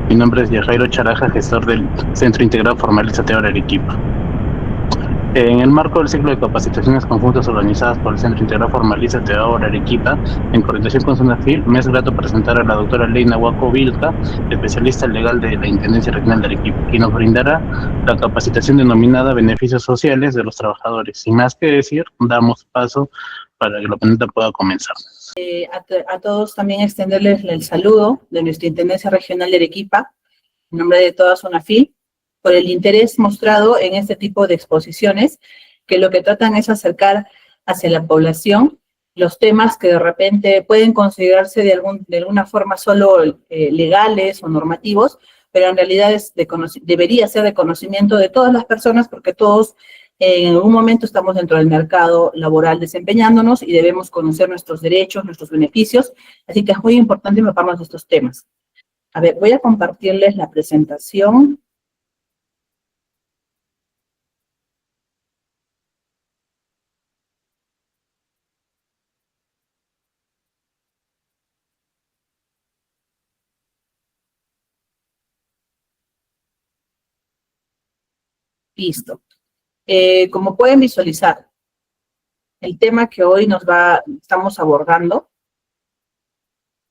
Mi nombre es Yajairo Charaja, gestor del Centro Integrado Formalizador Arequipa. En el marco del ciclo de capacitaciones conjuntas organizadas por el Centro Integrado Formalizador Arequipa, en coordinación con SUNAFIL, me es grato presentar a la doctora Leina Huaco Vilca, especialista legal de la Intendencia Regional de Arequipa, quien nos brindará la capacitación denominada Beneficios Sociales de los Trabajadores. Sin más que decir, damos paso para que la ponente pueda comenzar. A todos también extenderles el saludo de nuestra Intendencia Regional de Arequipa, en nombre de toda SUNAFIL, por el interés mostrado en este tipo de exposiciones, que lo que tratan es acercar hacia la población los temas que de repente pueden considerarse de alguna forma solo legales o normativos, pero en realidad debería ser de conocimiento de todas las personas, porque todos en algún momento estamos dentro del mercado laboral desempeñándonos y debemos conocer nuestros derechos, nuestros beneficios, así que es muy importante empaparnos de estos temas. A ver, voy a compartirles la presentación. Listo. Como pueden visualizar, el tema que hoy estamos abordando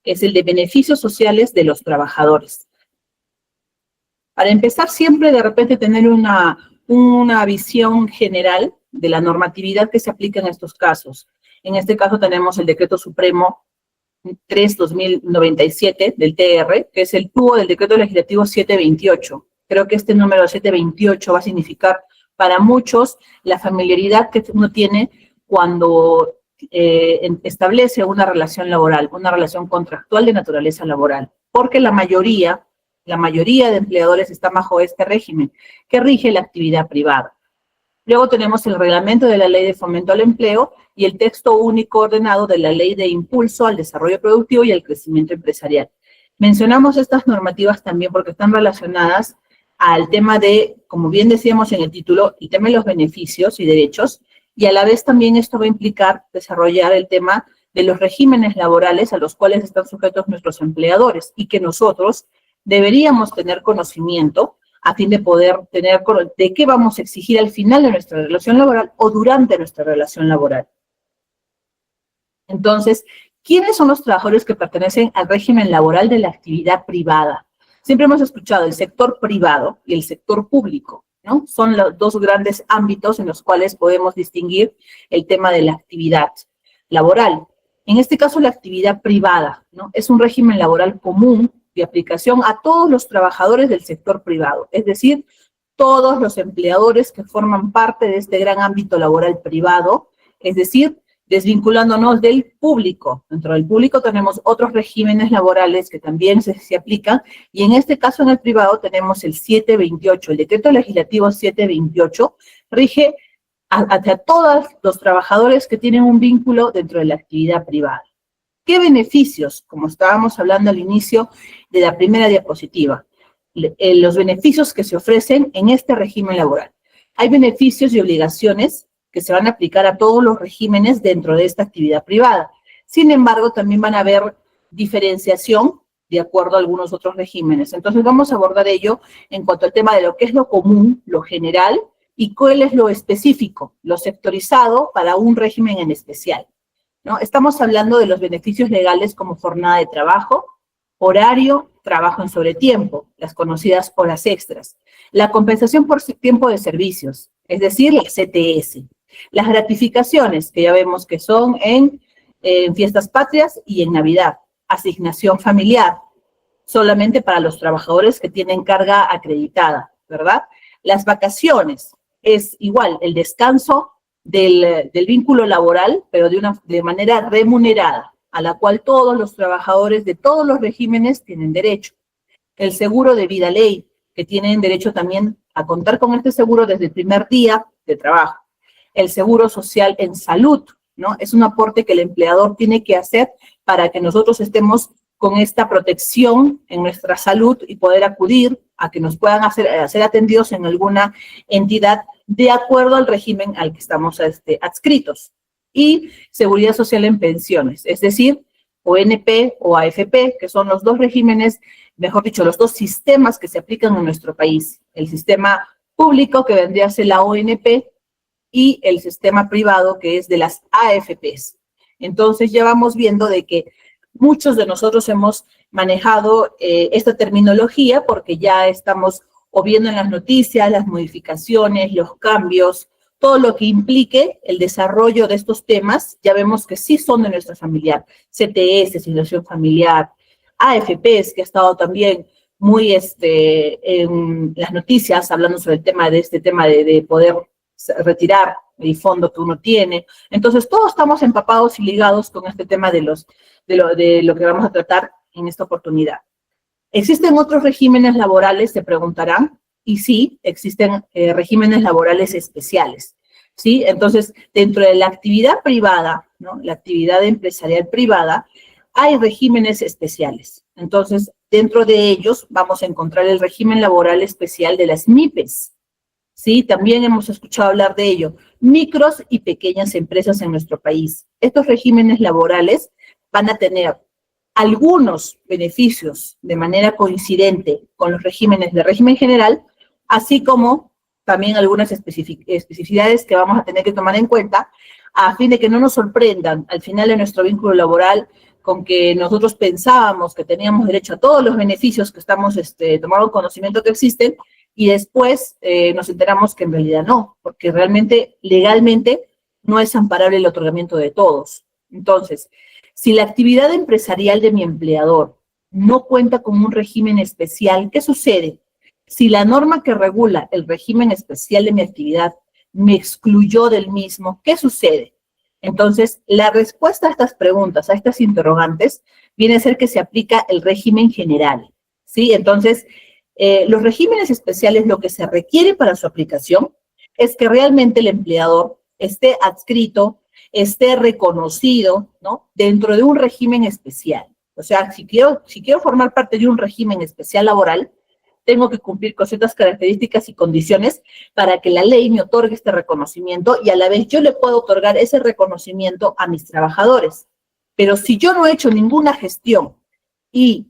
es el de beneficios sociales de los trabajadores. Para empezar, siempre de repente tener una visión general de la normatividad que se aplica en estos casos. En este caso tenemos el Decreto Supremo 3/2097 del TR, que es el tubo del Decreto Legislativo 728. Creo que este número 728 va a significar para muchos la familiaridad que uno tiene cuando establece una relación laboral, una relación contractual de naturaleza laboral, porque la mayoría de empleadores está bajo este régimen, que rige la actividad privada. Luego tenemos el reglamento de la Ley de Fomento al Empleo y el texto único ordenado de la Ley de Impulso al Desarrollo Productivo y al Crecimiento Empresarial. Mencionamos estas normativas también porque están relacionadas al tema de, como bien decíamos en el título, el tema de los beneficios y derechos, y a la vez también esto va a implicar desarrollar el tema de los regímenes laborales a los cuales están sujetos nuestros empleadores y que nosotros deberíamos tener conocimiento a fin de poder tener de qué vamos a exigir al final de nuestra relación laboral o durante nuestra relación laboral. Entonces, ¿quiénes son los trabajadores que pertenecen al régimen laboral de la actividad privada? Siempre hemos escuchado el sector privado y el sector público, ¿no? Son los dos grandes ámbitos en los cuales podemos distinguir el tema de la actividad laboral. En este caso, la actividad privada, ¿no? Es un régimen laboral común de aplicación a todos los trabajadores del sector privado, es decir, todos los empleadores que forman parte de este gran ámbito laboral privado, es decir, desvinculándonos del público. Dentro del público tenemos otros regímenes laborales que también se aplican, y en este caso en el privado tenemos el 728, el Decreto Legislativo 728, rige hacia todos los trabajadores que tienen un vínculo dentro de la actividad privada. ¿Qué beneficios? Como estábamos hablando al inicio de la primera diapositiva, los beneficios que se ofrecen en este régimen laboral. Hay beneficios y obligaciones que se van a aplicar a todos los regímenes dentro de esta actividad privada. Sin embargo, también van a haber diferenciación de acuerdo a algunos otros regímenes. Entonces vamos a abordar ello en cuanto al tema de lo que es lo común, lo general, y cuál es lo específico, lo sectorizado para un régimen en especial, ¿no? Estamos hablando de los beneficios legales como jornada de trabajo, horario, trabajo en sobretiempo, las conocidas horas extras, la compensación por tiempo de servicios, es decir, la CTS, las gratificaciones, que ya vemos que son en fiestas patrias y en Navidad, asignación familiar, solamente para los trabajadores que tienen carga acreditada, ¿verdad? Las vacaciones, es igual, el descanso del vínculo laboral, pero de manera remunerada, a la cual todos los trabajadores de todos los regímenes tienen derecho. El seguro de vida ley, que tienen derecho también a contar con este seguro desde el primer día de trabajo. El seguro social en salud, ¿no? Es un aporte que el empleador tiene que hacer para que nosotros estemos con esta protección en nuestra salud y poder acudir a que nos puedan ser atendidos en alguna entidad de acuerdo al régimen al que estamos adscritos. Y seguridad social en pensiones, es decir, ONP o AFP, que son los dos regímenes, mejor dicho, los dos sistemas que se aplican en nuestro país. El sistema público, que vendría a ser la ONP, y el sistema privado, que es de las AFPs. Entonces ya vamos viendo de que muchos de nosotros hemos manejado esta terminología porque ya estamos o viendo en las noticias las modificaciones, los cambios, todo lo que implique el desarrollo de estos temas, ya vemos que sí son de nuestra familiar. CTS, situación familiar, AFPs, que ha estado también muy en las noticias hablando sobre el tema de poder retirar el fondo que uno tiene. Entonces, todos estamos empapados y ligados con este tema de lo que vamos a tratar en esta oportunidad. ¿Existen otros regímenes laborales? Se preguntarán. Y sí, existen regímenes laborales especiales, ¿sí? Entonces, dentro de la actividad privada, ¿no? La actividad empresarial privada, hay regímenes especiales. Entonces, dentro de ellos vamos a encontrar el régimen laboral especial de las MIPES, ¿sí? También hemos escuchado hablar de ello. Micros y pequeñas empresas en nuestro país. Estos regímenes laborales van a tener algunos beneficios de manera coincidente con los regímenes de régimen general, así como también algunas especificidades que vamos a tener que tomar en cuenta a fin de que no nos sorprendan al final de nuestro vínculo laboral con que nosotros pensábamos que teníamos derecho a todos los beneficios que estamos tomando conocimiento que existen y después nos enteramos que en realidad no, porque realmente legalmente no es amparable el otorgamiento de todos. Entonces, si la actividad empresarial de mi empleador no cuenta con un régimen especial, ¿qué sucede? Si la norma que regula el régimen especial de mi actividad me excluyó del mismo, ¿qué sucede? Entonces, la respuesta a estas preguntas, a estas interrogantes, viene a ser que se aplica el régimen general, ¿sí? Entonces, los regímenes especiales, lo que se requiere para su aplicación es que realmente el empleador esté adscrito, esté reconocido, ¿no? Dentro de un régimen especial. O sea, si quiero formar parte de un régimen especial laboral, tengo que cumplir con ciertas características y condiciones para que la ley me otorgue este reconocimiento y a la vez yo le puedo otorgar ese reconocimiento a mis trabajadores. Pero si yo no he hecho ninguna gestión y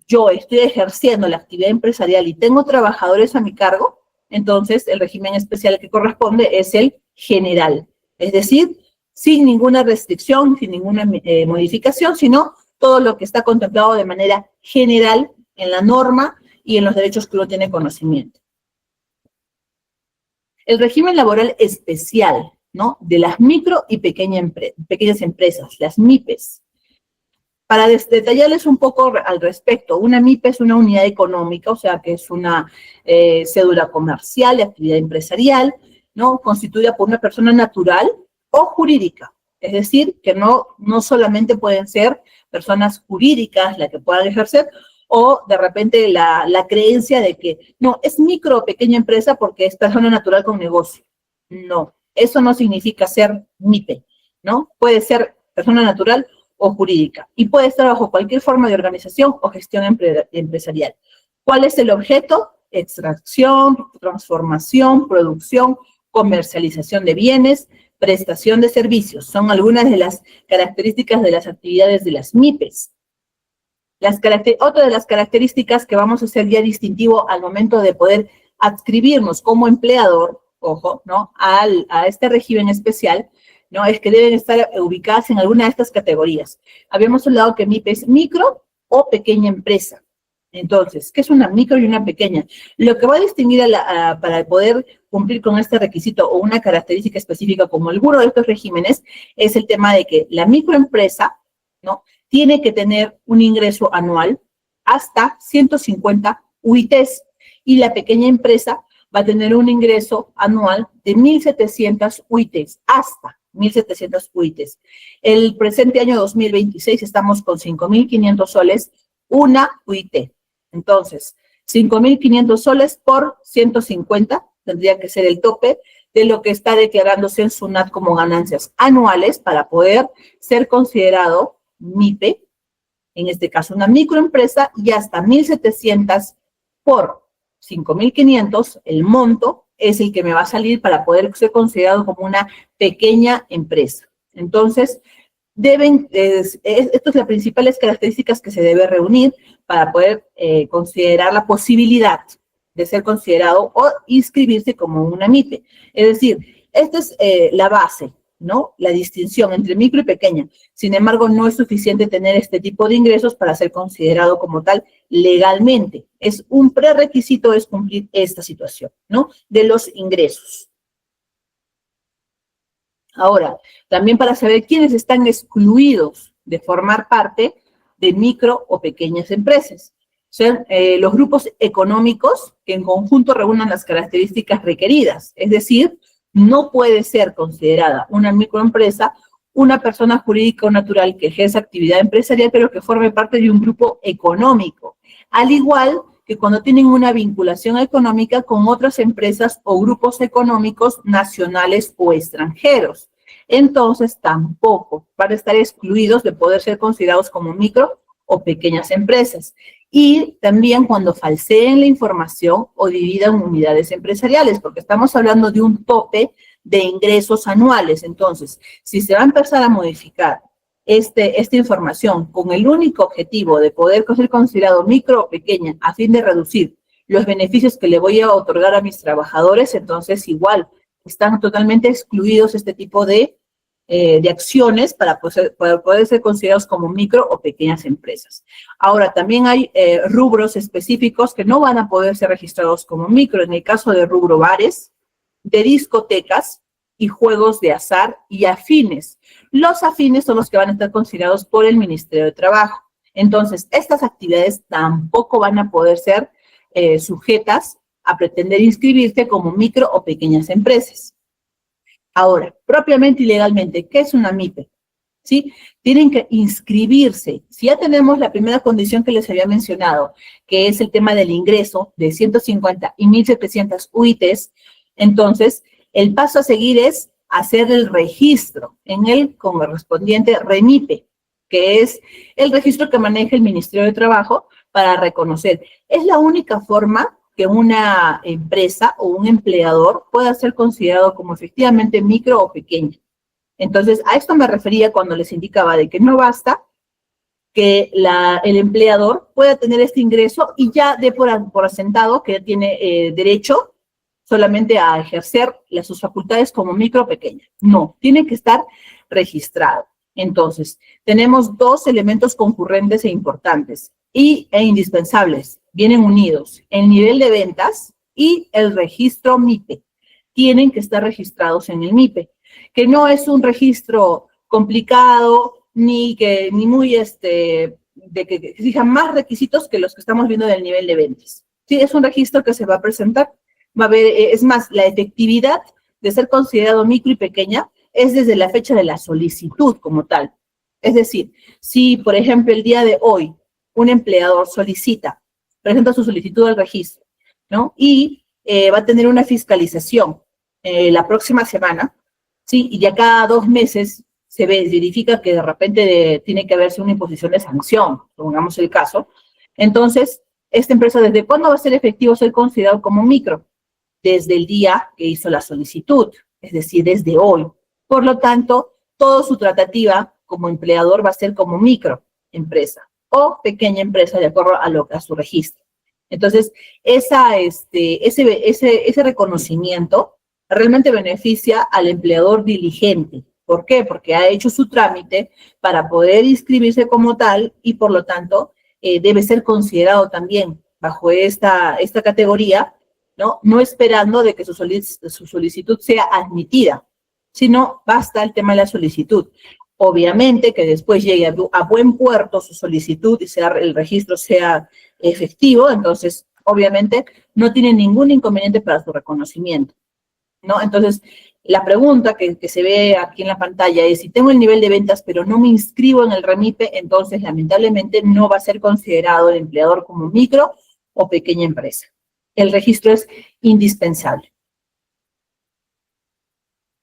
yo estoy ejerciendo la actividad empresarial y tengo trabajadores a mi cargo, entonces el régimen especial que corresponde es el general. Es decir, sin ninguna restricción, sin ninguna modificación, sino todo lo que está contemplado de manera general en la norma y en los derechos que uno tiene conocimiento. El régimen laboral especial, ¿no? De las micro y pequeñas empresas, las MIPES. Para detallarles un poco al respecto, una MIPE es una unidad económica, o sea que es una cédula comercial de actividad empresarial, ¿no? Constituida por una persona natural o jurídica. Es decir, que no solamente pueden ser personas jurídicas las que puedan ejercer, o de repente la creencia de que no, es micro o pequeña empresa porque es persona natural con negocio. No, eso no significa ser MIPE, ¿no? Puede ser persona natural o jurídica y puede estar bajo cualquier forma de organización o gestión empresarial. ¿Cuál es el objeto? Extracción, transformación, producción, comercialización de bienes, prestación de servicios. Son algunas de las características de las actividades de las MIPES. Otra de las características que vamos a hacer ya distintivo al momento de poder adscribirnos como empleador, ojo, ¿no? A este régimen especial, ¿no? Es que deben estar ubicadas en alguna de estas categorías. Habíamos hablado que MIPE es micro o pequeña empresa. Entonces, ¿qué es una micro y una pequeña? Lo que va a distinguir para poder cumplir con este requisito o una característica específica como alguno de estos regímenes es el tema de que la microempresa, ¿no? Tiene que tener un ingreso anual hasta 150 UITs y la pequeña empresa va a tener un ingreso anual de 1.700 UITs, hasta 1.700 UITs. El presente año 2026 estamos con 5.500 soles, una UIT. Entonces, 5.500 soles por 150 tendría que ser el tope de lo que está declarándose en SUNAT como ganancias anuales para poder ser considerado MIPE, en este caso una microempresa, y hasta 1.700 por 5.500, el monto es el que me va a salir para poder ser considerado como una pequeña empresa. Entonces, estas son las principales características que se debe reunir para poder considerar la posibilidad de ser considerado o inscribirse como una MIPE. Es decir, esta es la base, ¿no? La distinción entre micro y pequeña. Sin embargo, no es suficiente tener este tipo de ingresos para ser considerado como tal legalmente. Es un prerequisito es cumplir esta situación, ¿no? De los ingresos. Ahora, también para saber quiénes están excluidos de formar parte de micro o pequeñas empresas. Son los grupos económicos que en conjunto reúnan las características requeridas. Es decir, no puede ser considerada una microempresa una persona jurídica o natural que ejerza actividad empresarial, pero que forme parte de un grupo económico. Al igual que cuando tienen una vinculación económica con otras empresas o grupos económicos nacionales o extranjeros. Entonces, tampoco van a estar excluidos de poder ser considerados como micro o pequeñas empresas. Y también cuando falseen la información o dividan unidades empresariales, porque estamos hablando de un tope de ingresos anuales. Entonces, si se va a empezar a modificar esta información con el único objetivo de poder ser considerado micro o pequeña a fin de reducir los beneficios que le voy a otorgar a mis trabajadores, entonces igual están totalmente excluidos este tipo de acciones para poder ser considerados como micro o pequeñas empresas. Ahora, también hay rubros específicos que no van a poder ser registrados como micro, en el caso de rubro bares, de discotecas y juegos de azar y afines. Los afines son los que van a estar considerados por el Ministerio de Trabajo. Entonces, estas actividades tampoco van a poder ser sujetas a pretender inscribirse como micro o pequeñas empresas. Ahora, propiamente y legalmente, ¿qué es una MIPE? ¿Sí? Tienen que inscribirse. Si ya tenemos la primera condición que les había mencionado, que es el tema del ingreso de 150 y 1.700 UITs, entonces el paso a seguir es hacer el registro en el correspondiente REMIPE, que es el registro que maneja el Ministerio de Trabajo para reconocer. Es la única forma que una empresa o un empleador pueda ser considerado como efectivamente micro o pequeña. Entonces, a esto me refería cuando les indicaba de que no basta que el empleador pueda tener este ingreso y ya dé por asentado que tiene derecho solamente a ejercer sus facultades como micro o pequeña. No, tiene que estar registrado. Entonces, tenemos dos elementos concurrentes e importantes e indispensables, vienen unidos, el nivel de ventas y el registro MIPE. Tienen que estar registrados en el MIPE, que no es un registro complicado ni muy de que exijan más requisitos que los que estamos viendo del nivel de ventas. Sí, es un registro que se va a presentar, va a haber, es más, la efectividad de ser considerado micro y pequeña es desde la fecha de la solicitud como tal. Es decir, si por ejemplo el día de hoy un empleador presenta su solicitud al registro, ¿no? Y va a tener una fiscalización la próxima semana, ¿sí? Y ya cada 2 meses se verifica que de repente tiene que haberse una imposición de sanción, pongamos el caso. Entonces, esta empresa, ¿desde cuándo va a ser efectivo ser considerado como micro? Desde el día que hizo la solicitud, es decir, desde hoy. Por lo tanto, toda su tratativa como empleador va a ser como microempresa o pequeña empresa de acuerdo a su registro. Entonces, ese reconocimiento realmente beneficia al empleador diligente. ¿Por qué? Porque ha hecho su trámite para poder inscribirse como tal y, por lo tanto, debe ser considerado también bajo esta categoría, ¿no? No esperando de que su solicitud sea admitida, sino basta el tema de la solicitud. Obviamente que después llegue a buen puerto su solicitud y el registro sea efectivo, entonces obviamente no tiene ningún inconveniente para su reconocimiento, ¿no? Entonces, la pregunta que se ve aquí en la pantalla es, si tengo el nivel de ventas pero no me inscribo en el REMIPE, entonces lamentablemente no va a ser considerado el empleador como micro o pequeña empresa. El registro es indispensable.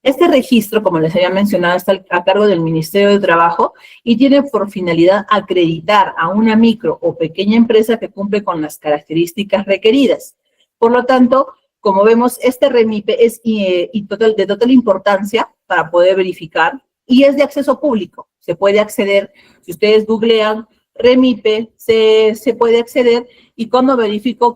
Este registro, como les había mencionado, está a cargo del Ministerio de Trabajo y tiene por finalidad acreditar a una micro o pequeña empresa que cumple con las características requeridas. Por lo tanto, como vemos, este REMIPE es de total importancia para poder verificar y es de acceso público. Se puede acceder, si ustedes googlean REMIPE, se puede acceder, y cuando verifico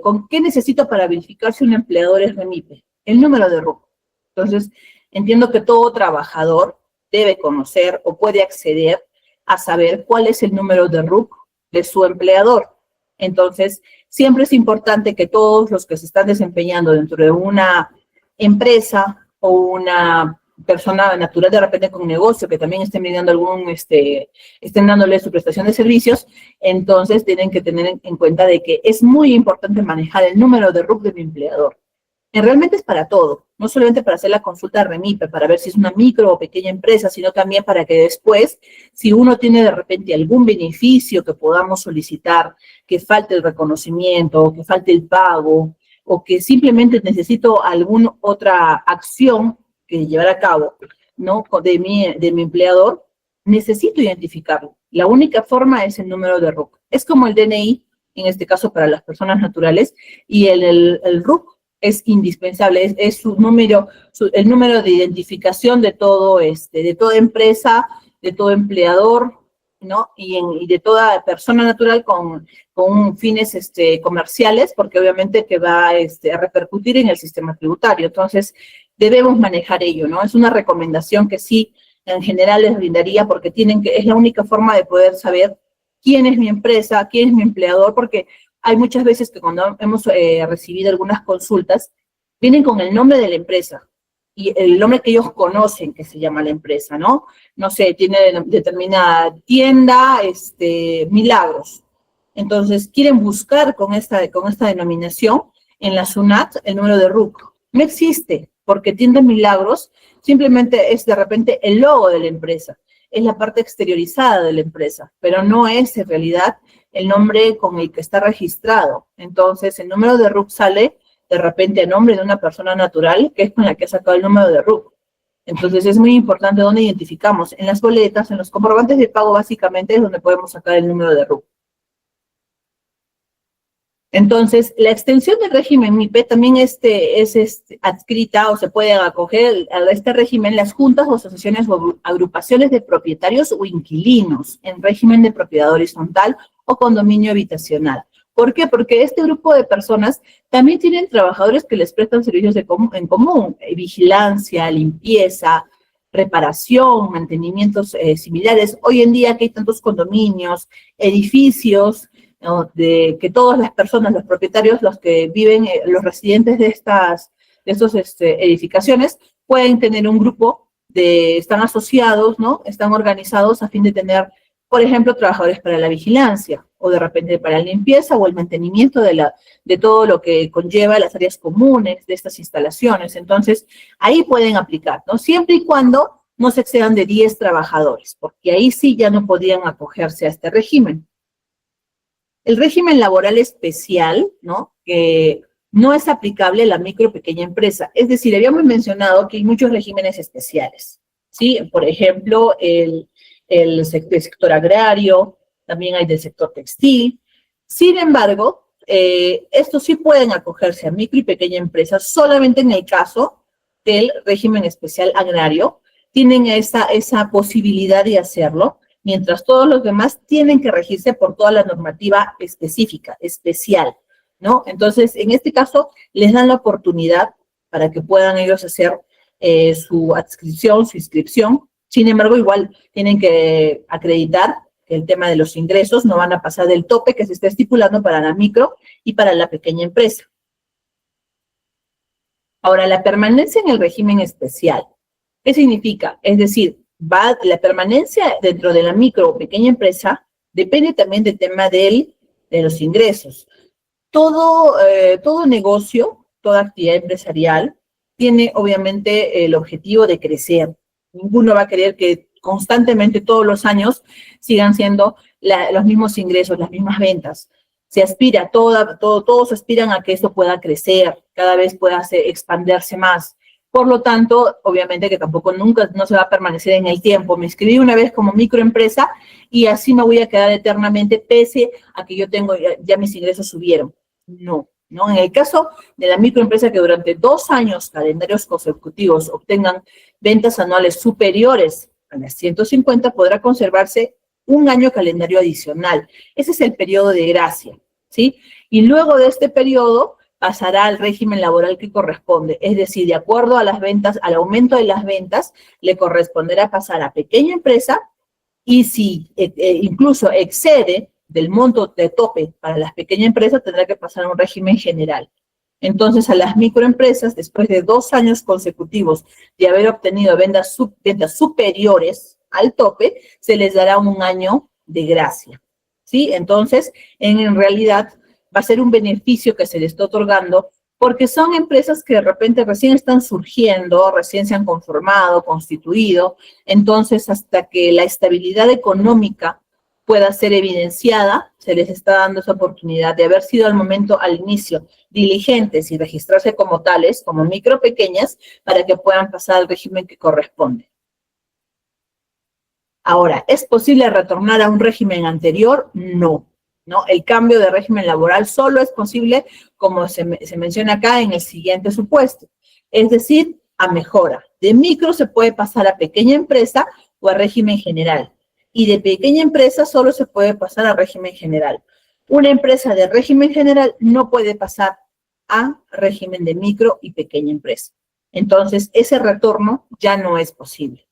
con qué necesito para verificar si un empleador es REMIPE, el número de RUC. Entonces, entiendo que todo trabajador debe conocer o puede acceder a saber cuál es el número de RUC de su empleador. Entonces, siempre es importante que todos los que se están desempeñando dentro de una empresa o una persona natural de repente con negocio que también estén brindando estén dándole su prestación de servicios, entonces tienen que tener en cuenta de que es muy importante manejar el número de RUC de mi empleador. Realmente es para todo, no solamente para hacer la consulta de REMIPE, para ver si es una micro o pequeña empresa, sino también para que después, si uno tiene de repente algún beneficio que podamos solicitar, que falte el reconocimiento, o que falte el pago, o que simplemente necesito alguna otra acción que llevar a cabo, ¿no?, de mi empleador, necesito identificarlo. La única forma es el número de RUC. Es como el DNI, en este caso para las personas naturales, y el RUC es indispensable, es su número, el número de identificación de todo, de toda empresa, de todo empleador, ¿no? Y de toda persona natural con fines comerciales, porque obviamente que va a repercutir en el sistema tributario. Entonces, debemos manejar ello, ¿no? Es una recomendación que sí, en general les brindaría, porque es la única forma de poder saber quién es mi empresa, quién es mi empleador, porque hay muchas veces que cuando hemos recibido algunas consultas, vienen con el nombre de la empresa y el nombre que ellos conocen que se llama la empresa, ¿no? No sé, tiene determinada tienda, Milagros. Entonces, quieren buscar con esta denominación en la SUNAT el número de RUC. No existe, porque tienda Milagros simplemente es de repente el logo de la empresa, es la parte exteriorizada de la empresa, pero no es en realidad el nombre con el que está registrado. Entonces, el número de RUC sale de repente a nombre de una persona natural, que es con la que ha sacado el número de RUC. Entonces, es muy importante dónde identificamos. En las boletas, en los comprobantes de pago, básicamente, es donde podemos sacar el número de RUC. Entonces, la extensión del régimen MIPE también es adscrita o se puede acoger a este régimen las juntas o asociaciones o agrupaciones de propietarios o inquilinos en régimen de propiedad horizontal o condominio habitacional. ¿Por qué? Porque este grupo de personas también tienen trabajadores que les prestan servicios en común, vigilancia, limpieza, reparación, mantenimientos similares. Hoy en día que hay tantos condominios, edificios, ¿no?, de que todas las personas, los propietarios, los que viven, los residentes de estas edificaciones, pueden tener un grupo están asociados, ¿no? Están organizados a fin de tener, por ejemplo, trabajadores para la vigilancia, o de repente para la limpieza o el mantenimiento de todo lo que conlleva las áreas comunes de estas instalaciones. Entonces, ahí pueden aplicar, ¿no? Siempre y cuando no se excedan de 10 trabajadores, porque ahí sí ya no podrían acogerse a este régimen. El régimen laboral especial, ¿no?, que no es aplicable a la micro o pequeña empresa. Es decir, habíamos mencionado que hay muchos regímenes especiales, ¿sí? Por ejemplo, el sector agrario, también hay del sector textil. Sin embargo, estos sí pueden acogerse a micro y pequeña empresa solamente en el caso del régimen especial agrario. Tienen esa posibilidad de hacerlo, mientras todos los demás tienen que regirse por toda la normativa específica, especial, ¿no? Entonces, en este caso, les dan la oportunidad para que puedan ellos hacer su adscripción, su inscripción. Sin embargo, igual tienen que acreditar que el tema de los ingresos no van a pasar del tope que se está estipulando para la micro y para la pequeña empresa. Ahora, la permanencia en el régimen especial, ¿qué significa? Es decir, la permanencia dentro de la micro o pequeña empresa depende también del tema de los ingresos. Todo negocio, toda actividad empresarial tiene obviamente el objetivo de crecer. Ninguno va a querer que constantemente todos los años sigan siendo los mismos ingresos, las mismas ventas. Se aspira, todos aspiran a que esto pueda crecer, cada vez pueda expandirse más. Por lo tanto, obviamente que tampoco no se va a permanecer en el tiempo. Me inscribí una vez como microempresa y así me voy a quedar eternamente pese a que yo tengo, ya mis ingresos subieron. No, ¿no? En el caso de la microempresa que durante 2 años calendarios consecutivos obtengan ventas anuales superiores a las 150, podrá conservarse un año calendario adicional. Ese es el periodo de gracia, ¿sí? Y luego de este periodo pasará al régimen laboral que corresponde, es decir, de acuerdo a las ventas, al aumento de las ventas, le corresponderá pasar a pequeña empresa, y si incluso excede del monto de tope para las pequeñas empresas, tendrá que pasar a un régimen general. Entonces, a las microempresas, después de 2 años consecutivos de haber obtenido ventas superiores al tope, se les dará un año de gracia, ¿sí? Entonces, en realidad, va a ser un beneficio que se les está otorgando porque son empresas que de repente recién están surgiendo, recién se han conformado, constituido. Entonces, hasta que la estabilidad económica pueda ser evidenciada, se les está dando esa oportunidad de haber sido al inicio, diligentes y registrarse como tales, como micro pequeñas, para que puedan pasar al régimen que corresponde. Ahora, ¿es posible retornar a un régimen anterior? No. ¿No? El cambio de régimen laboral solo es posible, como se menciona acá, en el siguiente supuesto. Es decir, a mejora. De micro se puede pasar a pequeña empresa o a régimen general. Y de pequeña empresa solo se puede pasar a régimen general. Una empresa de régimen general no puede pasar a régimen de micro y pequeña empresa. Entonces, ese retorno ya no es posible.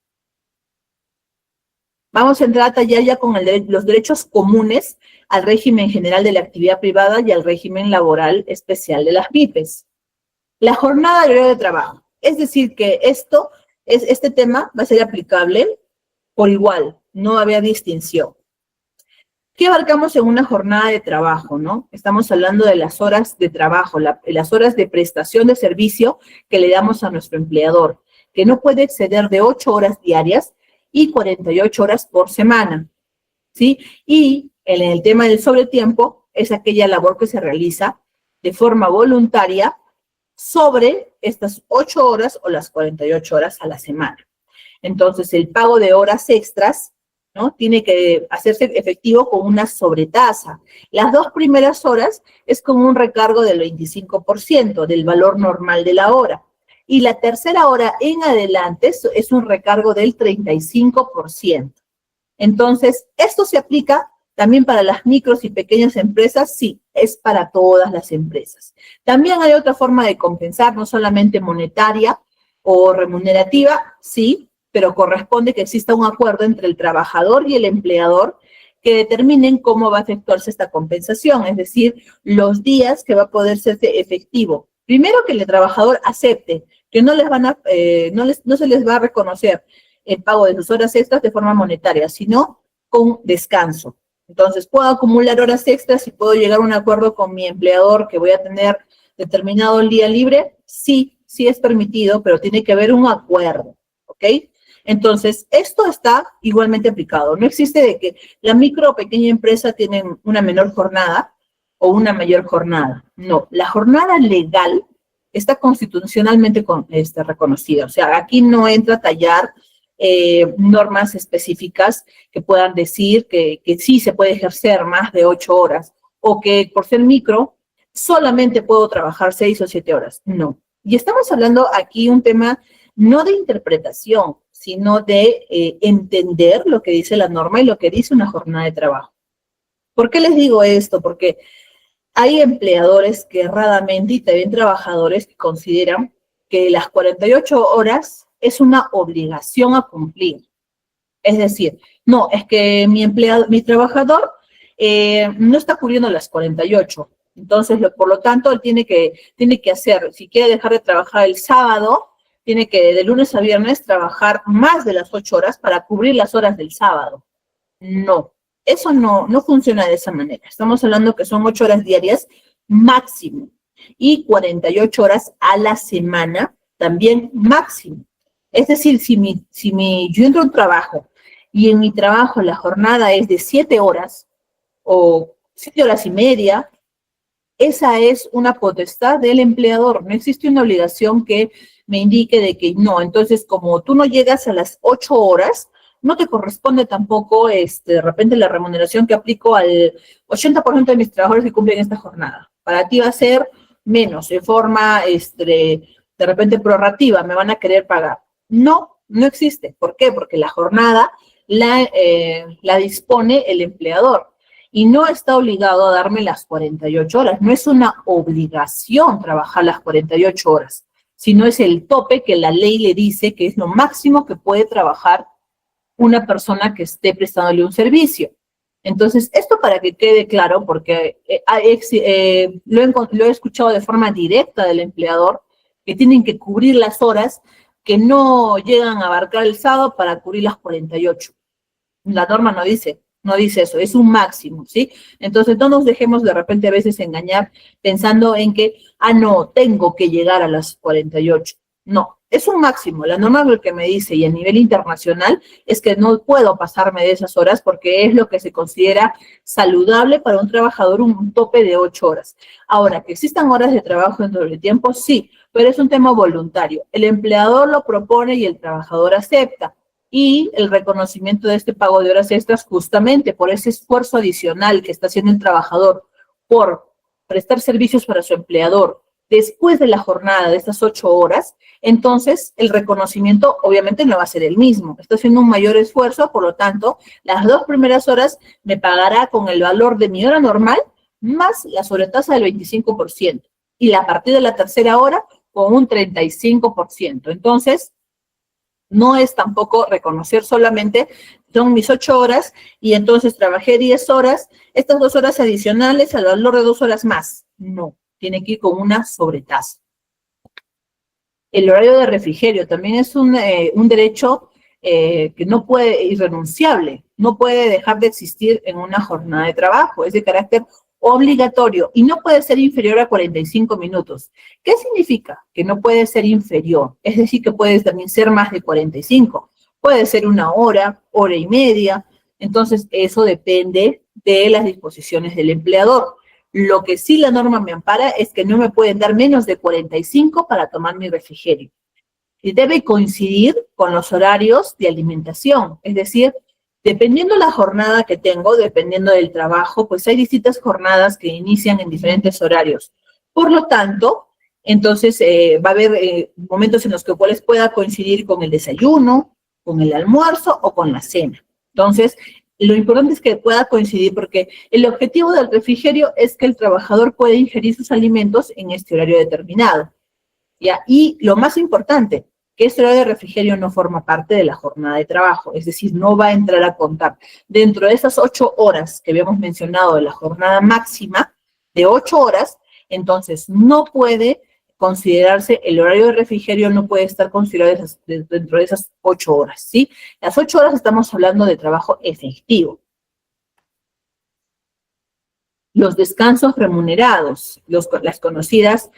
Vamos a entrar a tallar ya con los derechos comunes al régimen general de la actividad privada y al régimen laboral especial de las MIPES. La jornada de horario de trabajo. Es decir, que este tema va a ser aplicable por igual, no había distinción. ¿Qué abarcamos en una jornada de trabajo, no? Estamos hablando de las horas de trabajo, las horas de prestación de servicio que le damos a nuestro empleador, que no puede exceder de 8 horas diarias y 48 horas por semana, ¿sí? Y en el tema del sobretiempo es aquella labor que se realiza de forma voluntaria sobre estas 8 horas o las 48 horas a la semana. Entonces, el pago de horas extras, ¿no? Tiene que hacerse efectivo con una sobretasa. Las 2 primeras horas es como un recargo del 25% del valor normal de la hora. Y la tercera hora en adelante es un recargo del 35%. Entonces, ¿esto se aplica también para las micros y pequeñas empresas? Sí, es para todas las empresas. También hay otra forma de compensar, no solamente monetaria o remunerativa, sí, pero corresponde que exista un acuerdo entre el trabajador y el empleador que determinen cómo va a efectuarse esta compensación, es decir, los días que va a poder ser efectivo. Primero, que el trabajador acepte que no se les va a reconocer el pago de sus horas extras de forma monetaria, sino con descanso. Entonces, puedo acumular horas extras y puedo llegar a un acuerdo con mi empleador que voy a tener determinado el día libre. Sí, sí es permitido, pero tiene que haber un acuerdo, ¿ok? Entonces, esto está igualmente aplicado. No existe de que la micro o pequeña empresa tienen una menor jornada o una mayor jornada. No, la jornada legal está constitucionalmente reconocida. O sea, aquí no entra a tallar normas específicas que puedan decir que sí se puede ejercer más de 8 horas o que por ser micro solamente puedo trabajar 6 o 7 horas. No. Y estamos hablando aquí un tema no de interpretación, sino de entender lo que dice la norma y lo que dice una jornada de trabajo. ¿Por qué les digo esto? Porque hay empleadores que erradamente y también trabajadores que consideran que las 48 horas es una obligación a cumplir. Es decir, no, es que mi trabajador no está cubriendo las 48. Entonces, por lo tanto, él tiene que hacer, si quiere dejar de trabajar el sábado, tiene que de lunes a viernes trabajar más de las 8 horas para cubrir las horas del sábado. No, eso no funciona de esa manera. Estamos hablando que son 8 horas diarias máximo y 48 horas a la semana también máximo. Es decir, si yo entro a un trabajo y en mi trabajo la jornada es de 7 horas o 7 horas y media, esa es una potestad del empleador. No existe una obligación que me indique de que no. Entonces, como tú no llegas a las 8 horas, no te corresponde tampoco de repente la remuneración que aplico al 80% de mis trabajadores que cumplen esta jornada. Para ti va a ser menos, de forma, de repente prorrativa, me van a querer pagar. No, no existe. ¿Por qué? Porque la jornada la dispone el empleador y no está obligado a darme las 48 horas. No es una obligación trabajar las 48 horas, sino es el tope que la ley le dice que es lo máximo que puede trabajar una persona que esté prestándole un servicio. Entonces, esto para que quede claro, porque lo he escuchado de forma directa del empleador, que tienen que cubrir las horas que no llegan a abarcar el sábado para cubrir las 48. La norma no dice eso, es un máximo, ¿sí? Entonces, no nos dejemos de repente a veces engañar pensando en que, no, tengo que llegar a las 48. No, es un máximo. La norma lo que me dice, y a nivel internacional, es que no puedo pasarme de esas horas porque es lo que se considera saludable para un trabajador, un tope de 8 horas. Ahora, que existan horas de trabajo en doble tiempo, sí, pero es un tema voluntario. El empleador lo propone y el trabajador acepta. Y el reconocimiento de este pago de horas extras justamente por ese esfuerzo adicional que está haciendo el trabajador por prestar servicios para su empleador después de la jornada de estas 8 horas, entonces el reconocimiento obviamente no va a ser el mismo. Está haciendo un mayor esfuerzo, por lo tanto, las 2 primeras horas me pagará con el valor de mi hora normal más la sobretasa del 25%. Y a partir de la tercera hora con un 35%. Entonces, no es tampoco reconocer solamente, son mis 8 horas y entonces trabajé 10 horas, estas 2 horas adicionales al valor de 2 horas más. No, tiene que ir con una sobretasa. El horario de refrigerio también es un derecho que no puede, irrenunciable, no puede dejar de existir en una jornada de trabajo, es de carácter obligatorio y no puede ser inferior a 45 minutos. ¿Qué significa? Que no puede ser inferior, es decir, que puede también ser más de 45. Puede ser 1 hora, hora y media, entonces eso depende de las disposiciones del empleador. Lo que sí la norma me ampara es que no me pueden dar menos de 45 para tomar mi refrigerio. Y debe coincidir con los horarios de alimentación, es decir, dependiendo la jornada que tengo, dependiendo del trabajo, pues hay distintas jornadas que inician en diferentes horarios. Por lo tanto, entonces va a haber momentos en los cuales pueda coincidir con el desayuno, con el almuerzo o con la cena. Entonces, lo importante es que pueda coincidir porque el objetivo del refrigerio es que el trabajador pueda ingerir sus alimentos en este horario determinado. ¿Ya? Y lo más importante, que este horario de refrigerio no forma parte de la jornada de trabajo, es decir, no va a entrar a contar. Dentro de esas 8 horas que habíamos mencionado de la jornada máxima, de 8 horas, entonces no puede considerarse, el horario de refrigerio no puede estar considerado dentro de esas 8 horas, ¿sí? Las 8 horas estamos hablando de trabajo efectivo. Los descansos remunerados, las conocidas,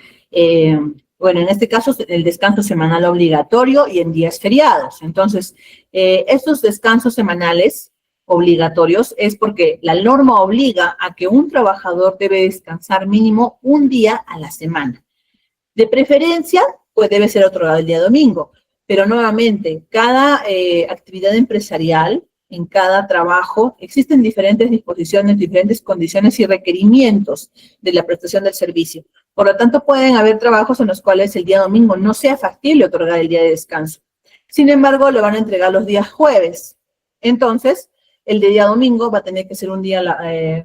bueno, en este caso el descanso semanal obligatorio y en días feriados. Entonces, estos descansos semanales obligatorios es porque la norma obliga a que un trabajador debe descansar mínimo un día a la semana. De preferencia, pues debe ser otro el día domingo, pero nuevamente, cada actividad empresarial, en cada trabajo, existen diferentes disposiciones, diferentes condiciones y requerimientos de la prestación del servicio. Por lo tanto, pueden haber trabajos en los cuales el día domingo no sea factible otorgar el día de descanso. Sin embargo, lo van a entregar los días jueves. Entonces, el de día domingo va a tener que ser un día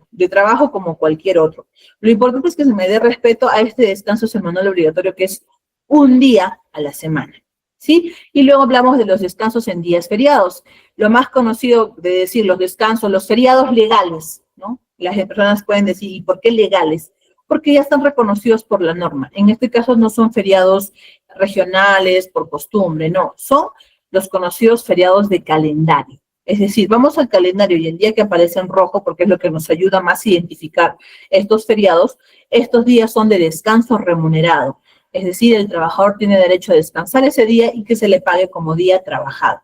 de trabajo como cualquier otro. Lo importante es que se me dé respeto a este descanso semanal obligatorio, que es un día a la semana, ¿sí? Y luego hablamos de los descansos en días feriados. Lo más conocido de decir los descansos, los feriados legales, ¿no? Las personas pueden decir, ¿y por qué legales? Porque ya están reconocidos por la norma. En este caso no son feriados regionales por costumbre, no, son los conocidos feriados de calendario. Es decir, vamos al calendario y el día que aparece en rojo, porque es lo que nos ayuda más a identificar estos feriados, estos días son de descanso remunerado. Es decir, el trabajador tiene derecho a descansar ese día y que se le pague como día trabajado.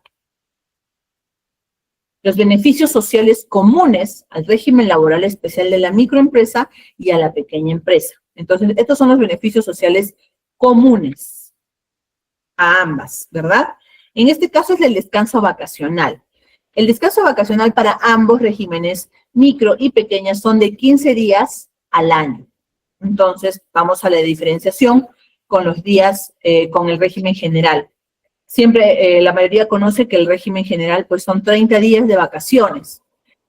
Los beneficios sociales comunes al régimen laboral especial de la microempresa y a la pequeña empresa. Entonces, estos son los beneficios sociales comunes a ambas, ¿verdad? En este caso es el descanso vacacional. El descanso vacacional para ambos regímenes, micro y pequeñas, son de 15 días al año. Entonces, vamos a la diferenciación con los días, con el régimen general. Siempre, la mayoría conoce que el régimen general, pues, son 30 días de vacaciones.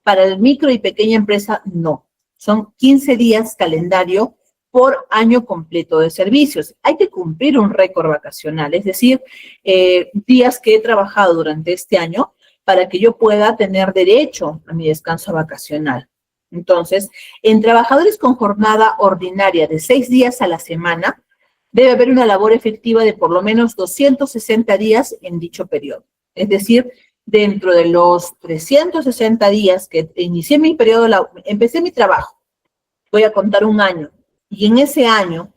Para el micro y pequeña empresa, no. Son 15 días calendario por año completo de servicios. Hay que cumplir un récord vacacional, es decir, días que he trabajado durante este año para que yo pueda tener derecho a mi descanso vacacional. Entonces, en trabajadores con jornada ordinaria de 6 días a la semana, debe haber una labor efectiva de por lo menos 260 días en dicho periodo. Es decir, dentro de los 360 días que inicié mi periodo, empecé mi trabajo, voy a contar un año, y en ese año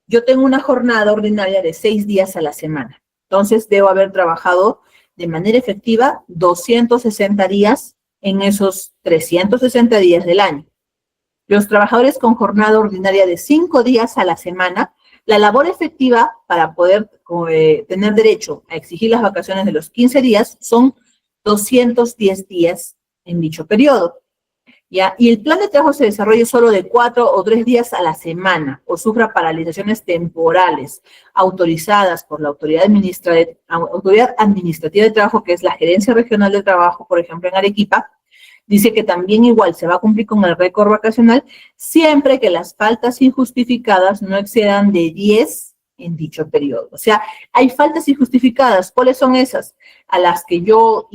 yo tengo una jornada ordinaria de 6 días a la semana. Entonces, debo haber trabajado de manera efectiva 260 días en esos 360 días del año. Los trabajadores con jornada ordinaria de 5 días a la semana, la labor efectiva para poder tener derecho a exigir las vacaciones de los 15 días son 210 días en dicho periodo. ¿Ya? Y el plan de trabajo se desarrolla solo de 4 o 3 días a la semana o sufra paralizaciones temporales autorizadas por la autoridad administrativa de trabajo, que es la Gerencia Regional de Trabajo, por ejemplo, en Arequipa. Dice que también igual se va a cumplir con el récord vacacional siempre que las faltas injustificadas no excedan de 10 en dicho periodo. O sea, hay faltas injustificadas. ¿Cuáles son esas? A las que yo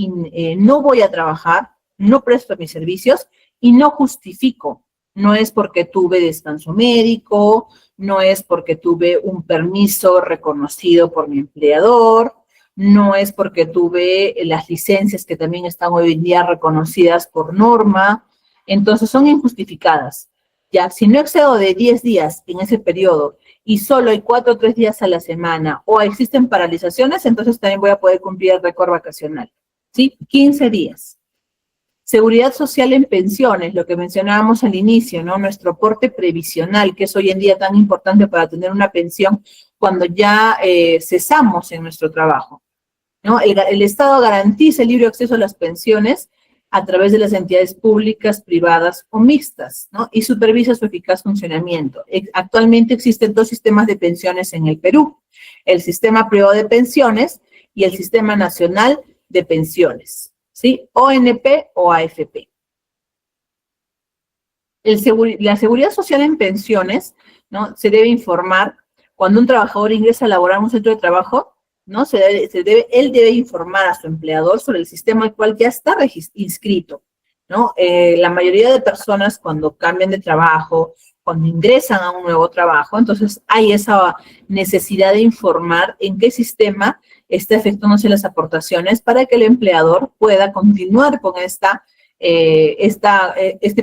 no voy a trabajar, no presto mis servicios y no justifico. No es porque tuve descanso médico, no es porque tuve un permiso reconocido por mi empleador, no es porque tuve las licencias que también están hoy en día reconocidas por norma. Entonces son injustificadas. Ya, si no excedo de 10 días en ese periodo y solo hay 4 o 3 días a la semana o existen paralizaciones, entonces también voy a poder cumplir el récord vacacional. ¿Sí? 15 días. Seguridad social en pensiones, lo que mencionábamos al inicio, ¿no? Nuestro aporte previsional, que es hoy en día tan importante para tener una pensión cuando ya cesamos en nuestro trabajo, ¿no? El Estado garantiza el libre acceso a las pensiones a través de las entidades públicas, privadas o mixtas, ¿no? Y supervisa su eficaz funcionamiento. Actualmente existen 2 sistemas de pensiones en el Perú, el sistema privado de pensiones y el sistema nacional de pensiones. ¿Sí? ONP o AFP. La seguridad social en pensiones, ¿no? Se debe informar cuando un trabajador ingresa a laborar en un centro de trabajo, ¿no? Él debe informar a su empleador sobre el sistema al cual ya está inscrito, ¿no? La mayoría de personas cuando cambian de trabajo, cuando ingresan a un nuevo trabajo, entonces hay esa necesidad de informar en qué sistema está efectuándose las aportaciones para que el empleador pueda continuar con este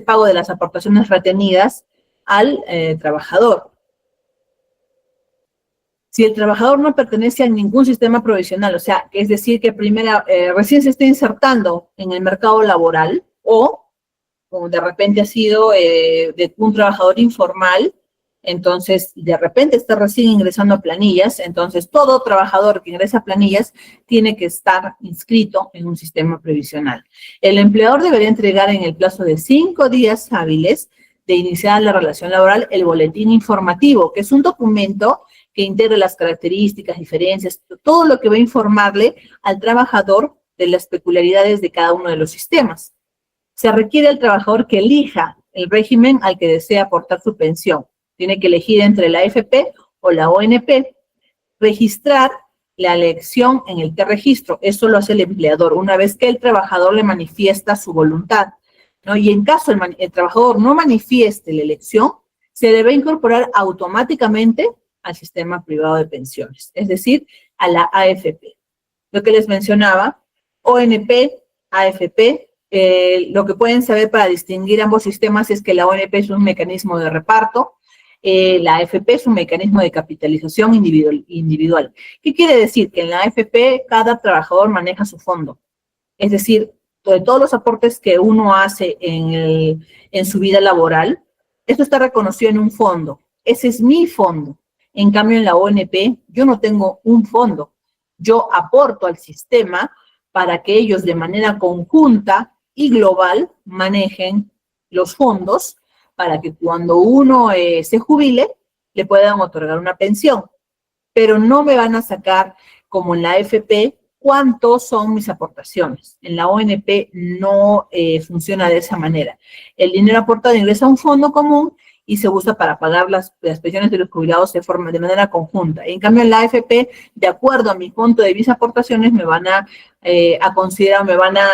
pago de las aportaciones retenidas al trabajador. Si el trabajador no pertenece a ningún sistema provisional, o sea, es decir, que recién se está insertando en el mercado laboral o de repente ha sido de un trabajador informal, entonces de repente está recién ingresando a planillas, entonces todo trabajador que ingresa a planillas tiene que estar inscrito en un sistema previsional. El empleador debería entregar en el plazo de 5 días hábiles de iniciar la relación laboral el boletín informativo, que es un documento que integra las características, diferencias, todo lo que va a informarle al trabajador de las peculiaridades de cada uno de los sistemas. Se requiere al trabajador que elija el régimen al que desea aportar su pensión. Tiene que elegir entre la AFP o la ONP. Registrar la elección en el T-registro. Eso lo hace el empleador una vez que el trabajador le manifiesta su voluntad, ¿no? Y en caso el trabajador no manifieste la elección, se debe incorporar automáticamente al sistema privado de pensiones, es decir, a la AFP. Lo que les mencionaba, ONP, AFP, lo que pueden saber para distinguir ambos sistemas es que la ONP es un mecanismo de reparto, la AFP es un mecanismo de capitalización individual. ¿Qué quiere decir? Que en la AFP cada trabajador maneja su fondo. Es decir, de todos los aportes que uno hace en su vida laboral, esto está reconocido en un fondo. Ese es mi fondo. En cambio, en la ONP, yo no tengo un fondo. Yo aporto al sistema para que ellos de manera conjunta y global manejen los fondos para que cuando uno se jubile, le puedan otorgar una pensión. Pero no me van a sacar, como en la AFP, cuántos son mis aportaciones. En la ONP no funciona de esa manera. El dinero aportado ingresa a un fondo común y se usa para pagar las pensiones de los jubilados de manera conjunta. En cambio, en la AFP, de acuerdo a mi monto de mis aportaciones, me van a considerar, me van a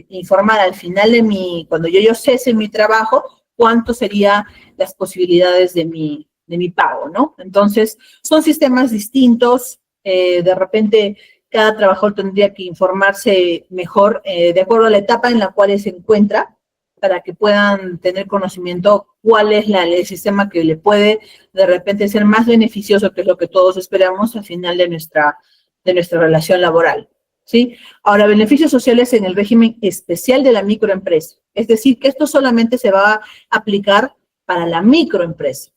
informar al final de cuando yo cese mi trabajo, cuánto serían las posibilidades de mi pago, ¿no? Entonces, son sistemas distintos. De repente, cada trabajador tendría que informarse mejor de acuerdo a la etapa en la cual se encuentra, para que puedan tener conocimiento cuál es el sistema que le puede de repente ser más beneficioso, que es lo que todos esperamos al final de nuestra relación laboral, ¿sí? Ahora, beneficios sociales en el régimen especial de la microempresa. Es decir, que esto solamente se va a aplicar para la microempresa.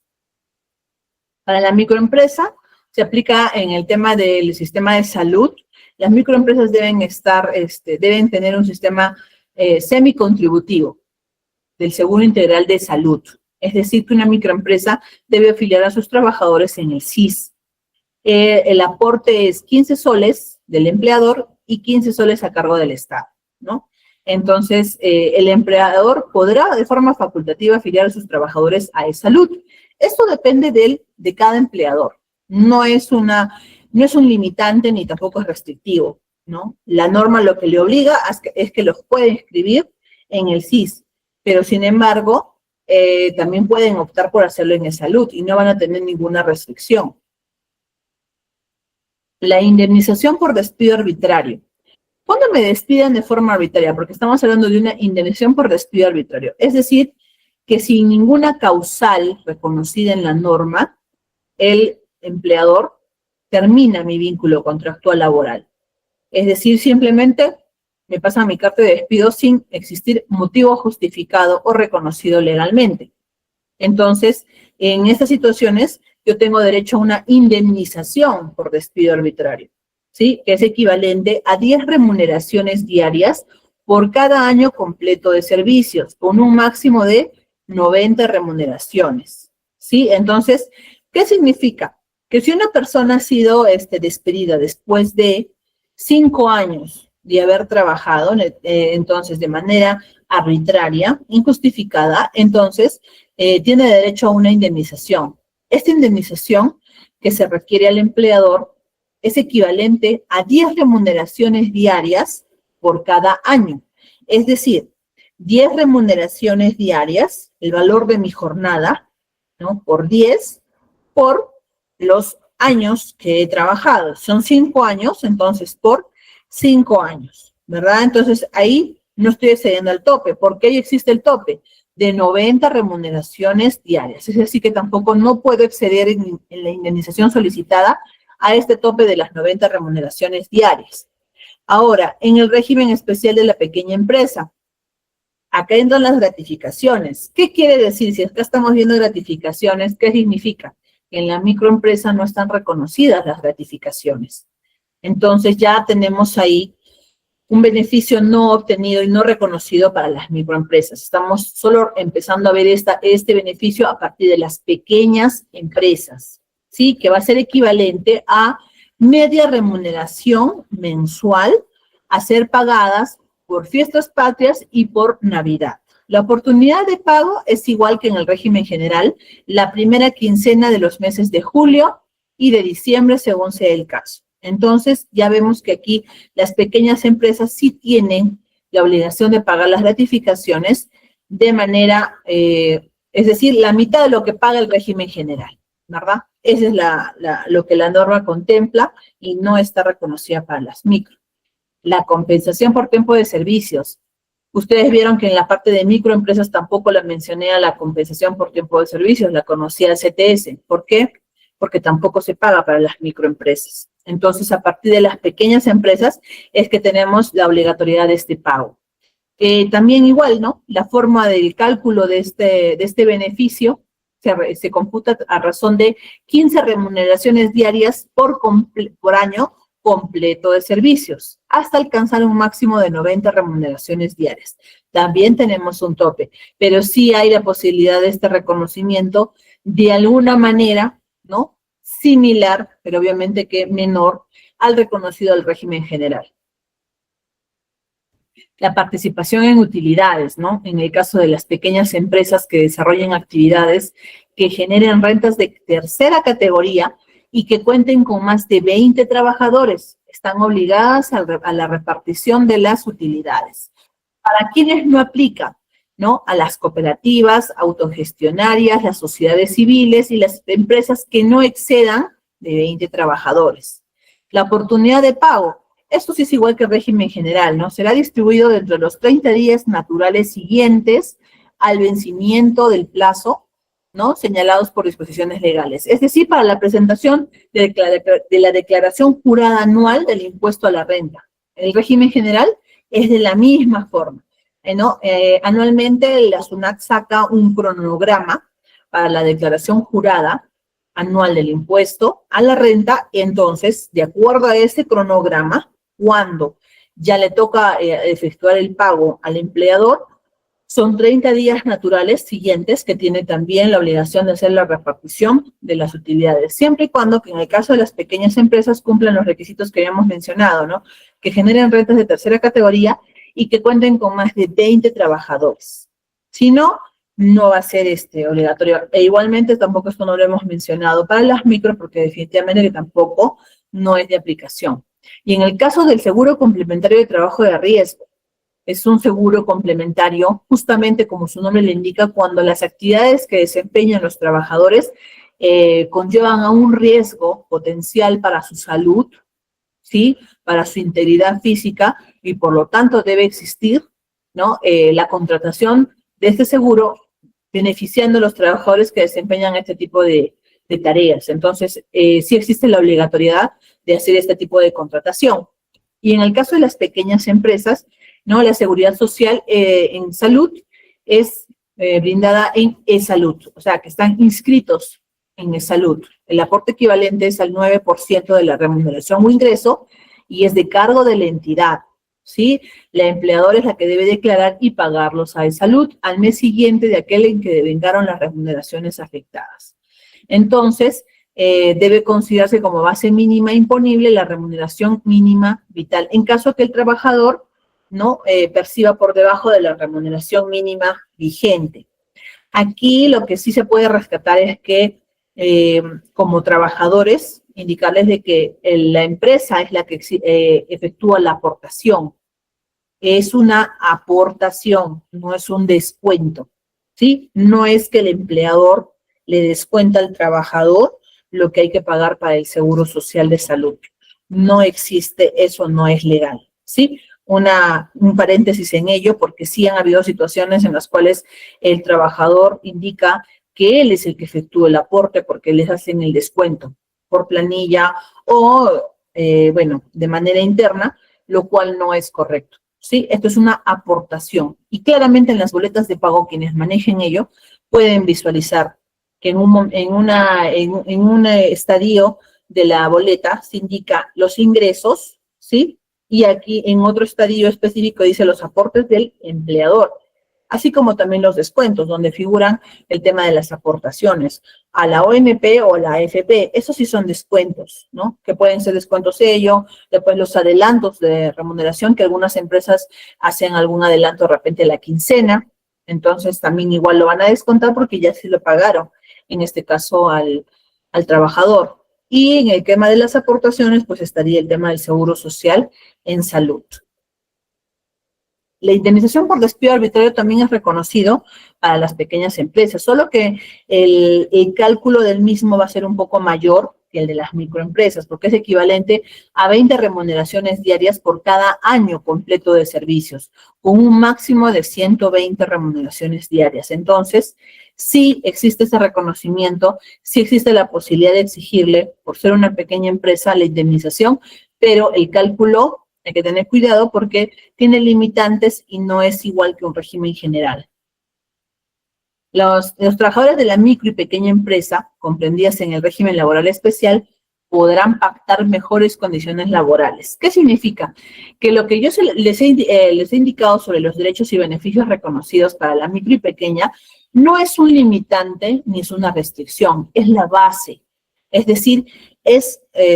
Para la microempresa se aplica en el tema del sistema de salud. Las microempresas deben tener un sistema semicontributivo del Seguro Integral de Salud. Es decir, que una microempresa debe afiliar a sus trabajadores en el SIS. El aporte es 15 soles del empleador y 15 soles a cargo del Estado, ¿no? Entonces, el empleador podrá de forma facultativa afiliar a sus trabajadores a e-salud. Esto depende de cada empleador. No es un limitante ni tampoco es restrictivo, ¿no? La norma lo que le obliga es que los puede inscribir en el SIS, pero sin embargo, también pueden optar por hacerlo en e-salud y no van a tener ninguna restricción. La indemnización por despido arbitrario. ¿Cuándo me despiden de forma arbitraria? Porque estamos hablando de una indemnización por despido arbitrario. Es decir, que sin ninguna causal reconocida en la norma, el empleador termina mi vínculo contractual laboral. Es decir, simplemente me pasa mi carta de despido sin existir motivo justificado o reconocido legalmente. Entonces, en estas situaciones, yo tengo derecho a una indemnización por despido arbitrario, ¿sí? Que es equivalente a 10 remuneraciones diarias por cada año completo de servicios, con un máximo de 90 remuneraciones, ¿sí? Entonces, ¿qué significa? Que si una persona ha sido despedida después de 5 años de haber trabajado, entonces, de manera arbitraria, injustificada, entonces, tiene derecho a una indemnización. Esta indemnización que se requiere al empleador es equivalente a 10 remuneraciones diarias por cada año. Es decir, 10 remuneraciones diarias, el valor de mi jornada, ¿no? Por 10, por los años que he trabajado. Son 5 años, entonces, por 5 años, ¿verdad? Entonces, ahí no estoy excediendo al tope. ¿Por qué ahí existe el tope? De 90 remuneraciones diarias. Es decir, que tampoco no puedo exceder en la indemnización solicitada a este tope de las 90 remuneraciones diarias. Ahora, en el régimen especial de la pequeña empresa, acá entran las gratificaciones. ¿Qué quiere decir? Si acá estamos viendo gratificaciones, ¿qué significa? Que en la microempresa no están reconocidas las gratificaciones. Entonces ya tenemos ahí un beneficio no obtenido y no reconocido para las microempresas. Estamos solo empezando a ver este beneficio a partir de las pequeñas empresas, ¿sí? Que va a ser equivalente a media remuneración mensual a ser pagadas por fiestas patrias y por Navidad. La oportunidad de pago es igual que en el régimen general, la primera quincena de los meses de julio y de diciembre, según sea el caso. Entonces, ya vemos que aquí las pequeñas empresas sí tienen la obligación de pagar las gratificaciones de manera, es decir, la mitad de lo que paga el régimen general, ¿verdad? Esa es lo que la norma contempla y no está reconocida para las micro. La compensación por tiempo de servicios. Ustedes vieron que en la parte de microempresas tampoco la mencioné a la compensación por tiempo de servicios, la conocía el CTS. ¿Por qué? Porque tampoco se paga para las microempresas. Entonces, a partir de las pequeñas empresas es que tenemos la obligatoriedad de este pago. También igual, ¿no? La forma del cálculo de este beneficio se computa a razón de 15 remuneraciones diarias por año completo de servicios, hasta alcanzar un máximo de 90 remuneraciones diarias. También tenemos un tope, pero sí hay la posibilidad de este reconocimiento de alguna manera, ¿no? Similar, pero obviamente que menor al reconocido del régimen general. La participación en utilidades, ¿no? En el caso de las pequeñas empresas que desarrollen actividades que generen rentas de tercera categoría y que cuenten con más de 20 trabajadores, están obligadas a la repartición de las utilidades. Para quienes no aplica, ¿no? A las cooperativas autogestionarias, las sociedades civiles y las empresas que no excedan de 20 trabajadores. La oportunidad de pago. Esto sí es igual que el régimen general, ¿no? Será distribuido dentro de los 30 días naturales siguientes al vencimiento del plazo, ¿no? Señalados por disposiciones legales. Es decir, para la presentación de la declaración jurada anual del impuesto a la renta. El régimen general es de la misma forma, ¿no? Anualmente la SUNAT saca un cronograma para la declaración jurada anual del impuesto a la renta. Entonces, de acuerdo a ese cronograma, cuando ya le toca efectuar el pago al empleador, son 30 días naturales siguientes que tiene también la obligación de hacer la repartición de las utilidades, siempre y cuando que en el caso de las pequeñas empresas cumplan los requisitos que habíamos mencionado, ¿no? Que generen rentas de tercera categoría y que cuenten con más de 20 trabajadores. Si no, no va a ser obligatorio. E igualmente tampoco esto no lo hemos mencionado para las micros porque definitivamente que tampoco no es de aplicación. Y en el caso del seguro complementario de trabajo de riesgo, es un seguro complementario, justamente como su nombre le indica, cuando las actividades que desempeñan los trabajadores conllevan a un riesgo potencial para su salud, ¿sí? Para su integridad física y por lo tanto debe existir, ¿no? La contratación de este seguro beneficiando a los trabajadores que desempeñan este tipo de tareas. Entonces, sí existe la obligatoriedad de hacer este tipo de contratación. Y en el caso de las pequeñas empresas, ¿no? La seguridad social en salud es brindada en e-salud, o sea, que están inscritos en e-salud. El aporte equivalente es al 9% de la remuneración o ingreso y es de cargo de la entidad, ¿sí? La empleadora es la que debe declarar y pagarlos a e-salud al mes siguiente de aquel en que devengaron las remuneraciones afectadas. Entonces, debe considerarse como base mínima imponible la remuneración mínima vital, en caso que el trabajador no perciba por debajo de la remuneración mínima vigente. Aquí lo que sí se puede rescatar es que como trabajadores, indicarles de que la empresa es la que efectúa la aportación. Es una aportación, no es un descuento, ¿sí? No es que el empleador le descuenta al trabajador lo que hay que pagar para el seguro social de salud. No existe, eso no es legal, ¿sí? Un paréntesis en ello, porque sí han habido situaciones en las cuales el trabajador indica que él es el que efectúa el aporte porque les hacen el descuento por planilla o, bueno, de manera interna, lo cual no es correcto, ¿sí? Esto es una aportación y claramente en las boletas de pago quienes manejen ello pueden visualizar que en un estadio de la boleta se indica los ingresos, ¿sí? Y aquí en otro estadio específico dice los aportes del empleador, así como también los descuentos, donde figuran el tema de las aportaciones a la ONP o a la AFP. Esos sí son descuentos, ¿no? Que pueden ser descuentos sello, después los adelantos de remuneración, que algunas empresas hacen algún adelanto de repente a la quincena, entonces también igual lo van a descontar porque ya sí lo pagaron, en este caso al trabajador. Y en el tema de las aportaciones, pues estaría el tema del seguro social en salud. La indemnización por despido arbitrario también es reconocido para las pequeñas empresas, solo que el cálculo del mismo va a ser un poco mayor que el de las microempresas, porque es equivalente a 20 remuneraciones diarias por cada año completo de servicios, con un máximo de 120 remuneraciones diarias. Entonces, sí existe ese reconocimiento, sí existe la posibilidad de exigirle, por ser una pequeña empresa, la indemnización, pero el cálculo hay que tener cuidado porque tiene limitantes y no es igual que un régimen general. Los trabajadores de la micro y pequeña empresa, comprendidas en el régimen laboral especial, podrán pactar mejores condiciones laborales. ¿Qué significa? Que lo que yo les he indicado sobre los derechos y beneficios reconocidos para la micro y pequeña no es un limitante ni es una restricción, es la base. Es decir,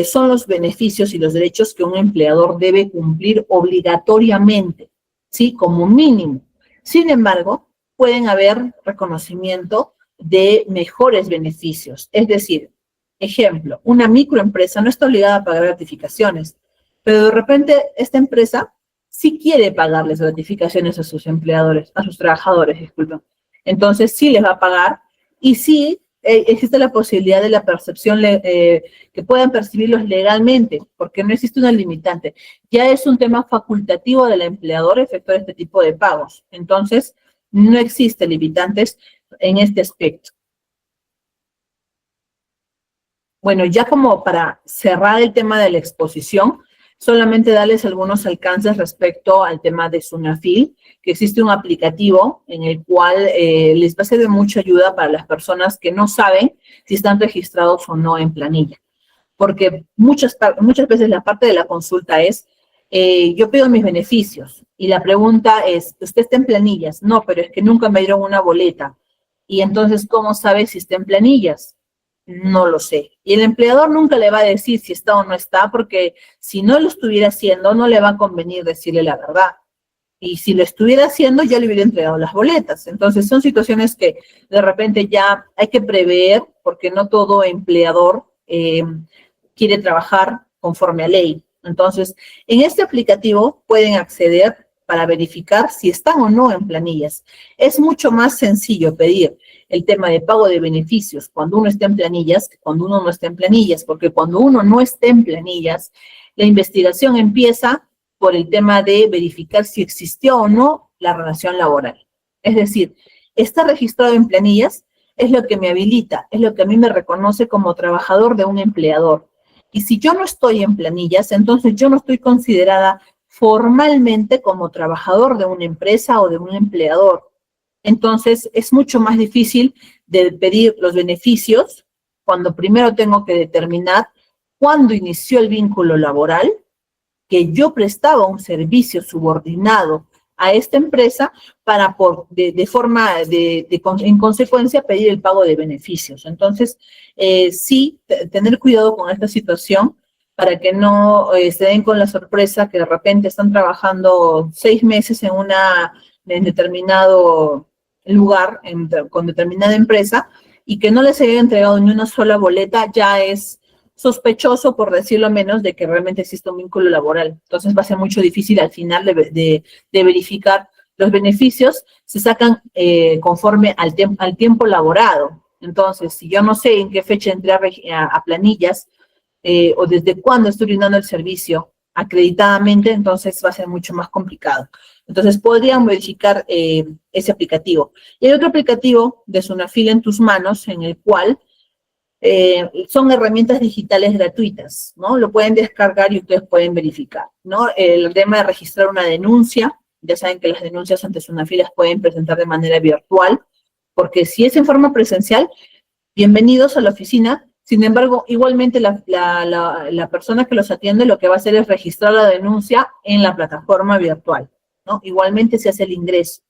son los beneficios y los derechos que un empleador debe cumplir obligatoriamente, ¿sí? Como mínimo. Sin embargo, pueden haber reconocimiento de mejores beneficios. Es decir, ejemplo, una microempresa no está obligada a pagar gratificaciones, pero de repente esta empresa sí quiere pagarles gratificaciones a sus empleadores, a sus trabajadores, disculpen. Entonces sí les va a pagar y sí existe la posibilidad de la percepción que puedan percibirlos legalmente, porque no existe una limitante. Ya es un tema facultativo del empleador efectuar este tipo de pagos. Entonces, no existe limitantes en este aspecto. Bueno, ya como para cerrar el tema de la exposición, solamente darles algunos alcances respecto al tema de Sunafil, que existe un aplicativo en el cual les va a ser de mucha ayuda para las personas que no saben si están registrados o no en planilla. Porque muchas veces la parte de la consulta es, yo pido mis beneficios, y la pregunta es, ¿usted está en planillas? No, pero es que nunca me dieron una boleta. Y entonces, ¿cómo sabe si está en planillas? No lo sé. Y el empleador nunca le va a decir si está o no está, porque si no lo estuviera haciendo, no le va a convenir decirle la verdad. Y si lo estuviera haciendo, ya le hubiera entregado las boletas. Entonces, son situaciones que de repente ya hay que prever, porque no todo empleador quiere trabajar conforme a ley. Entonces, en este aplicativo pueden acceder para verificar si están o no en planillas. Es mucho más sencillo pedir el tema de pago de beneficios cuando uno está en planillas que cuando uno no está en planillas, porque cuando uno no está en planillas, la investigación empieza por el tema de verificar si existió o no la relación laboral. Es decir, estar registrado en planillas es lo que me habilita, es lo que a mí me reconoce como trabajador de un empleador. Y si yo no estoy en planillas, entonces yo no estoy considerada formalmente como trabajador de una empresa o de un empleador. Entonces, es mucho más difícil de pedir los beneficios cuando primero tengo que determinar cuándo inició el vínculo laboral, que yo prestaba un servicio subordinado a esta empresa para en consecuencia pedir el pago de beneficios. Entonces, sí, tener cuidado con esta situación para que no se den con la sorpresa que de repente están trabajando 6 meses en determinado lugar, con determinada empresa, y que no les haya entregado ni una sola boleta, ya es sospechoso, por decirlo menos, de que realmente existe un vínculo laboral. Entonces va a ser mucho difícil al final de verificar. Los beneficios se sacan conforme al tiempo laborado. Entonces, si yo no sé en qué fecha entré a planillas o desde cuándo estoy brindando el servicio acreditadamente, entonces va a ser mucho más complicado. Entonces, podrían verificar ese aplicativo. Y hay otro aplicativo de Sunafil en tus manos, en el cual son herramientas digitales gratuitas, ¿no? Lo pueden descargar y ustedes pueden verificar, ¿no? El tema de registrar una denuncia, ya saben que las denuncias ante Sunafil las pueden presentar de manera virtual, porque si es en forma presencial, bienvenidos a la oficina. Sin embargo, igualmente la persona que los atiende lo que va a hacer es registrar la denuncia en la plataforma virtual, ¿no? Igualmente se hace el ingreso.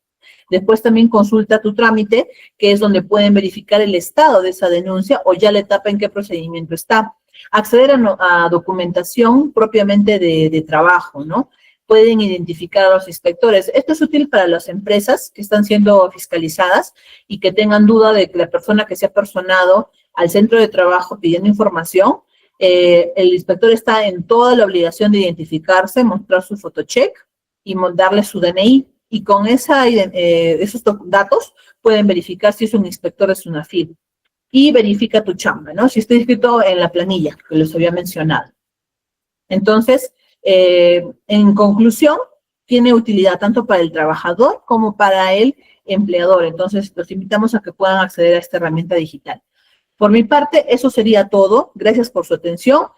Después también consulta tu trámite, que es donde pueden verificar el estado de esa denuncia o ya la etapa en qué procedimiento está. Acceder a documentación propiamente de trabajo, ¿no? Pueden identificar a los inspectores. Esto es útil para las empresas que están siendo fiscalizadas y que tengan duda de que la persona que se ha personado al centro de trabajo pidiendo información, el inspector está en toda la obligación de identificarse, mostrar su photocheck y darle su DNI. Y con esos datos pueden verificar si es un inspector de Sunafil. Y verifica tu chamba, ¿no? Si está inscrito en la planilla, que les había mencionado. Entonces, en conclusión, tiene utilidad tanto para el trabajador como para el empleador. Entonces, los invitamos a que puedan acceder a esta herramienta digital. Por mi parte, eso sería todo. Gracias por su atención.